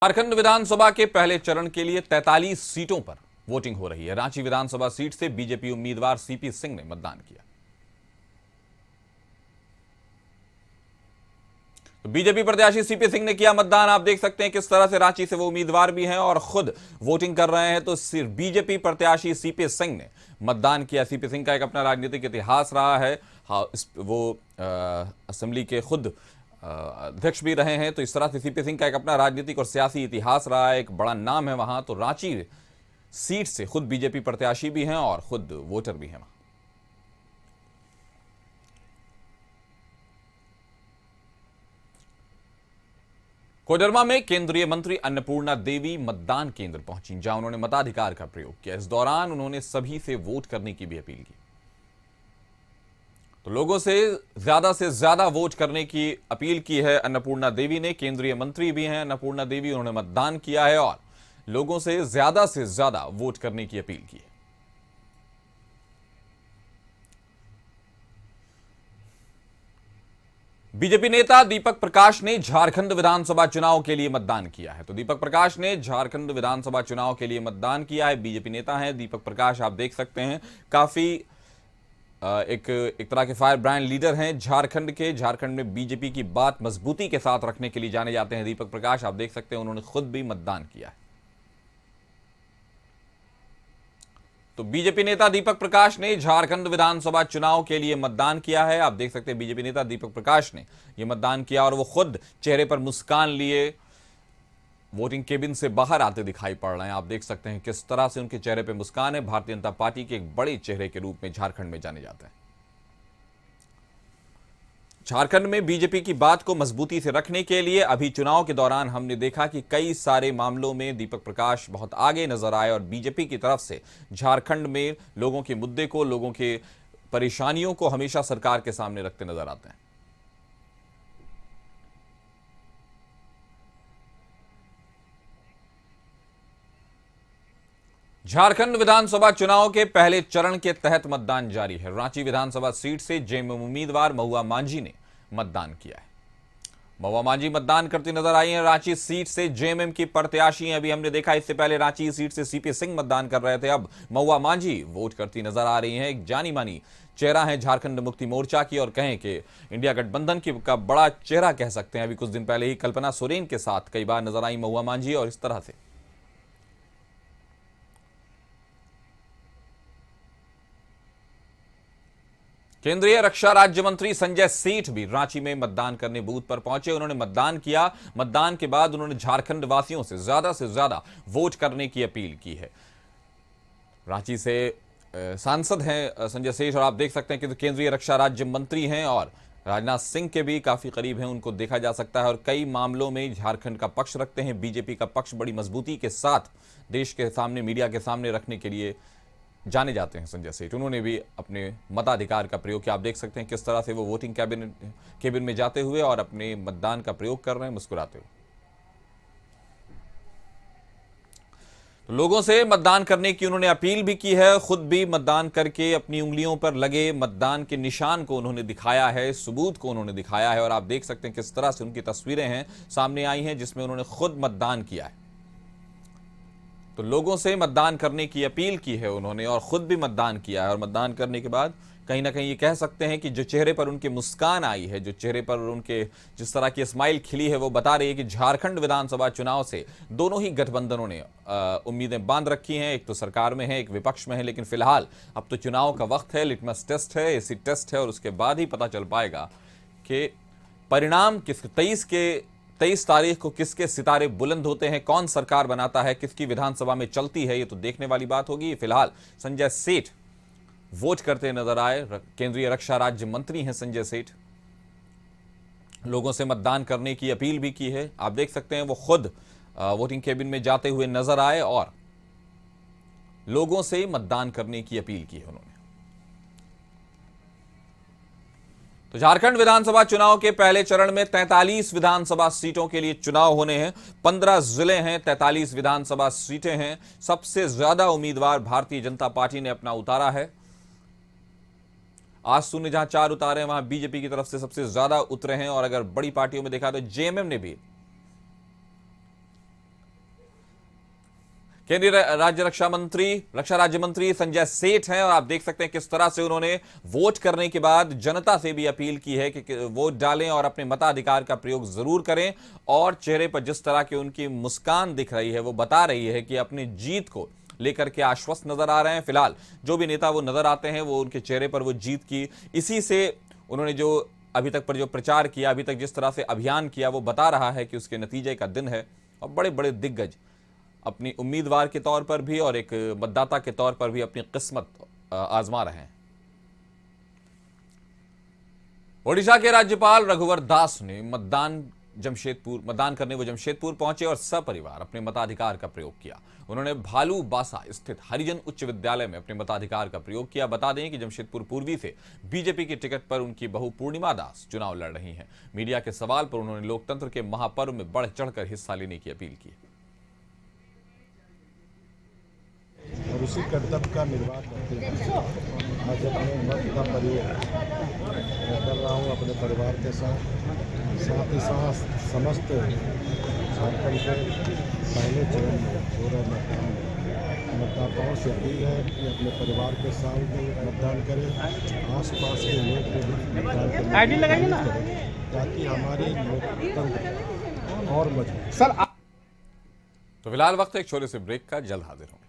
झारखंड विधानसभा के पहले चरण के लिए 43 सीटों पर वोटिंग हो रही है। रांची विधानसभा सीट से बीजेपी उम्मीदवार सीपी सिंह ने मतदान किया। तो बीजेपी प्रत्याशी सीपी सिंह ने किया मतदान। आप देख सकते हैं किस तरह से रांची से वो उम्मीदवार भी हैं और खुद वोटिंग कर रहे हैं। तो सिर्फ बीजेपी प्रत्याशी सीपी सिंह ने मतदान किया। सीपी सिंह का एक अपना राजनीतिक इतिहास रहा है। वो असेंबली के खुद अध्यक्ष भी रहे हैं। तो इस तरह से सीपी सिंह का एक अपना राजनीतिक और सियासी इतिहास रहा है, एक बड़ा नाम है वहां। तो रांची सीट से खुद बीजेपी प्रत्याशी भी हैं और खुद वोटर भी हैं वहां। कोडरमा में केंद्रीय मंत्री अन्नपूर्णा देवी मतदान केंद्र पहुंची, जहां उन्होंने मताधिकार का प्रयोग किया। इस दौरान उन्होंने सभी से वोट करने की भी अपील की। तो लोगों से ज्यादा वोट करने की अपील की है अन्नपूर्णा देवी ने। केंद्रीय मंत्री भी हैं अन्नपूर्णा देवी, उन्होंने मतदान किया है और लोगों से ज्यादा वोट करने की अपील की है। बीजेपी नेता दीपक प्रकाश ने झारखंड विधानसभा चुनाव के लिए मतदान किया है। तो दीपक प्रकाश ने झारखंड विधानसभा चुनाव के लिए मतदान किया है। बीजेपी नेता हैं दीपक प्रकाश, आप देख सकते हैं काफी एक तरह के फायर ब्रांड लीडर हैं झारखंड के। झारखंड में बीजेपी की बात मजबूती के साथ रखने के लिए जाने जाते हैं दीपक प्रकाश। आप देख सकते हैं उन्होंने खुद भी मतदान किया है। तो बीजेपी नेता दीपक प्रकाश ने झारखंड विधानसभा चुनाव के लिए मतदान किया है। आप देख सकते हैं बीजेपी नेता दीपक प्रकाश ने यह मतदान किया और वो खुद चेहरे पर मुस्कान लिए वोटिंग केबिन से बाहर आते दिखाई पड़ रहे हैं। आप देख सकते हैं किस तरह से उनके चेहरे पर मुस्कान है। भारतीय जनता पार्टी के एक बड़े चेहरे के रूप में झारखंड में जाने जाते हैं। झारखंड में बीजेपी की बात को मजबूती से रखने के लिए अभी चुनाव के दौरान हमने देखा कि कई सारे मामलों में दीपक प्रकाश बहुत आगे नजर आए और बीजेपी की तरफ से झारखंड में लोगों के मुद्दे को, लोगों के परेशानियों को हमेशा सरकार के सामने रखते नजर आते हैं। झारखंड विधानसभा चुनाव के पहले चरण के तहत मतदान जारी है। रांची विधानसभा सीट से जेएमएम उम्मीदवार महुआ मांझी ने मतदान किया है। महुआ मांझी मतदान करती नजर आई हैं। रांची सीट से जेएमएम की प्रत्याशी हैं। अभी हमने देखा इससे पहले रांची सीट से सीपी सिंह मतदान कर रहे थे, अब महुआ मांझी वोट करती नजर आ रही हैं। एक जानी मानी चेहरा है झारखंड मुक्ति मोर्चा की और कहें कि इंडिया गठबंधन की का बड़ा चेहरा कह सकते हैं। अभी कुछ दिन पहले ही कल्पना सोरेन के साथ कई बार नजर आई महुआ मांझी और इस तरह से केंद्रीय रक्षा राज्य मंत्री संजय सेठ भी रांची में मतदान करने बूथ पर पहुंचे। उन्होंने मतदान किया। मतदान के बाद उन्होंने झारखंड वासियों से ज्यादा वोट करने की अपील की है। रांची से सांसद हैं संजय सेठ और आप देख सकते हैं कि केंद्रीय रक्षा राज्य मंत्री हैं और राजनाथ सिंह के भी काफी करीब हैं, उनको देखा जा सकता है और कई मामलों में झारखंड का पक्ष रखते हैं। बीजेपी का पक्ष बड़ी मजबूती के साथ देश के सामने, मीडिया के सामने रखने के लिए जाने जाते हैं संजय सेठ। उन्होंने भी अपने मताधिकार का प्रयोग किया। आप देख सकते हैं किस तरह से वो वोटिंग केबिन में जाते हुए और अपने मतदान का प्रयोग कर रहे हैं मुस्कुराते हुए। तो लोगों से मतदान करने की उन्होंने अपील भी की है। खुद भी मतदान करके अपनी उंगलियों पर लगे मतदान के निशान को उन्होंने दिखाया है, सबूत को उन्होंने दिखाया है और आप देख सकते हैं किस तरह से उनकी तस्वीरें हैं सामने आई हैं जिसमें उन्होंने खुद मतदान किया है। तो लोगों से मतदान करने की अपील की है उन्होंने और खुद भी मतदान किया है और मतदान करने के बाद कहीं ना कहीं ये कह सकते हैं कि जो चेहरे पर उनके मुस्कान आई है, जो चेहरे पर उनके जिस तरह की स्माइल खिली है, वो बता रही है कि झारखंड विधानसभा चुनाव से दोनों ही गठबंधनों ने उम्मीदें बांध रखी हैं। एक तो सरकार में है, एक विपक्ष में है, लेकिन फिलहाल अब तो चुनाव का वक्त है, लिटमस टेस्ट है, एसिड टेस्ट है और उसके बाद ही पता चल पाएगा कि परिणाम किस 23 तारीख को किसके सितारे बुलंद होते हैं, कौन सरकार बनाता है, किसकी विधानसभा में चलती है, ये तो देखने वाली बात होगी। फिलहाल संजय सेठ वोट करते नजर आए। केंद्रीय रक्षा राज्य मंत्री हैं संजय सेठ। लोगों से मतदान करने की अपील भी की है। आप देख सकते हैं वो खुद वोटिंग केबिन में जाते हुए नजर आए और लोगों से मतदान करने की अपील की है उन्होंने। तो झारखंड विधानसभा चुनाव के पहले चरण में 43 विधानसभा सीटों के लिए चुनाव होने हैं। 15 जिले हैं, 43 विधानसभा सीटें हैं। सबसे ज्यादा उम्मीदवार भारतीय जनता पार्टी ने अपना उतारा है। आजसू ने जहां 4 उतारे हैं, वहां बीजेपी की तरफ से सबसे ज्यादा उतरे हैं और अगर बड़ी पार्टियों में देखा तो जेएमएम ने भी केंद्रीय रक्षा राज्य मंत्री संजय सेठ हैं और आप देख सकते हैं किस तरह से उन्होंने वोट करने के बाद जनता से भी अपील की है कि वोट डालें और अपने मताधिकार का प्रयोग जरूर करें। और चेहरे पर जिस तरह की उनकी मुस्कान दिख रही है वो बता रही है कि अपनी जीत को लेकर के आश्वस्त नजर आ रहे हैं। फिलहाल जो भी नेता वो नजर आते हैं वो उनके चेहरे पर वो जीत की इसी से उन्होंने जो अभी तक पर जो प्रचार किया, अभी तक जिस तरह से अभियान किया, वो बता रहा है कि उसके नतीजे का दिन है। और बड़े बड़े दिग्गज अपनी उम्मीदवार के तौर पर भी और एक मतदाता के तौर पर भी अपनी किस्मत आजमा रहे हैं। ओडिशा के राज्यपाल रघुवर दास ने मतदान करने वो जमशेदपुर पहुंचे और सपरिवार अपने मताधिकार का प्रयोग किया। उन्होंने भालू बासा स्थित हरिजन उच्च विद्यालय में अपने मताधिकार का प्रयोग किया। बता दें कि जमशेदपुर पूर्वी से बीजेपी की टिकट पर उनकी बहू पूर्णिमा दास चुनाव लड़ रही हैं। मीडिया के सवाल पर उन्होंने लोकतंत्र के महापर्व में बढ़ चढ़कर हिस्सा लेने की अपील की। और उसी कर्तव्य का निर्वाह करते हुए आज अपने मत का प्रयोग कर रहा हूँ अपने परिवार के साथ ही साथ समस्त झारखंड के पहले चरण में हो रहे मतदाताओं से अपील है कि अपने परिवार के साथ मतदान करें, आसपास के लोग को भी मतदान करें ताकि हमारी लोकतंत्र और मजबूत। तो फिलहाल वक्त एक छोटे से ब्रेक का, जल्द हाजिर होंगे।